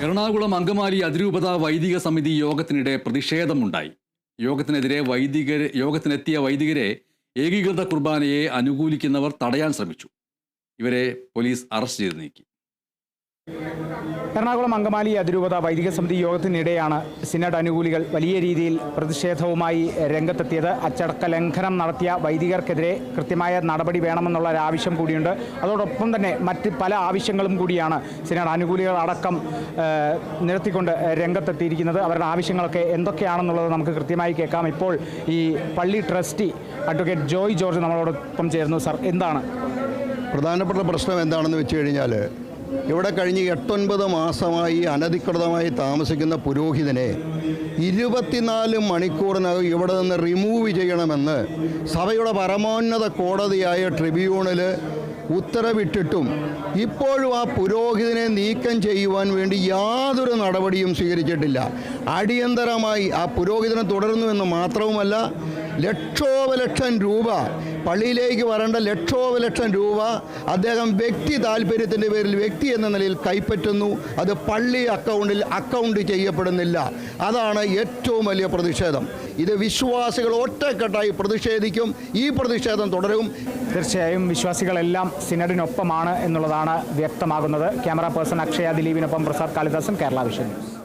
എറണാകുളം അങ്കമാലി അതിരൂപത വൈദിക സമിതി യോഗത്തിനിടെ പ്രതിഷേധമുണ്ടായി. യോഗത്തിനെത്തിയ വൈദികരെ ഏകീകൃത കുർബാനയെ അനുകൂലിക്കുന്നവർ തടയാൻ ശ്രമിച്ചു. ഇവരെ പോലീസ് അറസ്റ്റ് ചെയ്ത് നീക്കി. എറണാകുളം അങ്കമാലി അതിരൂപത വൈദിക സമിതി യോഗത്തിനിടെയാണ് സിനഡ് അനുകൂലികൾ വലിയ രീതിയിൽ പ്രതിഷേധവുമായി രംഗത്തെത്തിയത്. അച്ചടക്ക ലംഘനം നടത്തിയ വൈദികർക്കെതിരെ കൃത്യമായ നടപടി വേണമെന്നുള്ള ഒരു ആവശ്യം കൂടിയുണ്ട്. അതോടൊപ്പം തന്നെ മറ്റ് പല ആവശ്യങ്ങളും കൂടിയാണ് സിനഡ് അനുകൂലികൾ അടക്കം നിരത്തിക്കൊണ്ട് രംഗത്തെത്തിയിരിക്കുന്നത്. അവരുടെ ആവശ്യങ്ങളൊക്കെ എന്തൊക്കെയാണെന്നുള്ളത് നമുക്ക് കൃത്യമായി കേൾക്കാം. ഇപ്പോൾ ഈ പള്ളി ട്രസ്റ്റി അഡ്വക്കേറ്റ് ജോയ് ജോർജ് നമ്മളോടൊപ്പം ചേർന്നു. സർ, എന്താണ് പ്രധാനപ്പെട്ട പ്രശ്നം? എന്താണെന്ന് വെച്ച് കഴിഞ്ഞാൽ, ഇവിടെ കഴിഞ്ഞ് 8-9 മാസമായി അനധികൃതമായി താമസിക്കുന്ന പുരോഹിതനെ 24 മണിക്കൂറിനകം ഇവിടെ നിന്ന് റിമൂവ് ചെയ്യണമെന്ന് സഭയുടെ പരമോന്നത കോടതിയായ ട്രിബ്യൂണൽ ഉത്തരവിട്ടിട്ടും ഇപ്പോഴും ആ പുരോഹിതനെ നീക്കം ചെയ്യുവാൻ വേണ്ടി യാതൊരു നടപടിയും സ്വീകരിച്ചിട്ടില്ല. അടിയന്തരമായി ആ പുരോഹിതനെ തുടരുന്നുവെന്ന് മാത്രവുമല്ല, ലക്ഷോപലക്ഷം രൂപ പള്ളിയിലേക്ക് വരേണ്ട ലക്ഷോപലക്ഷം രൂപ അദ്ദേഹം വ്യക്തി താല്പര്യത്തിൻ്റെ പേരിൽ വ്യക്തി എന്ന നിലയിൽ കൈപ്പറ്റുന്നു. അത് പള്ളി അക്കൗണ്ട് ചെയ്യപ്പെടുന്നില്ല. അതാണ് ഏറ്റവും വലിയ പ്രതിഷേധം. ഇത് വിശ്വാസികൾ ഒറ്റക്കെട്ടായി പ്രതിഷേധിക്കും. ഈ പ്രതിഷേധം തുടരും. തീർച്ചയായും വിശ്വാസികളെല്ലാം സിനഡിനൊപ്പമാണ് എന്നുള്ളതാണ് വ്യക്തമാകുന്നത്. ക്യാമറ പേഴ്സൺ അക്ഷയ ദിലീപിനൊപ്പം പ്രസാദ് കാളിദാസൻ, കേരള വിഷൻ ന്യൂസ്.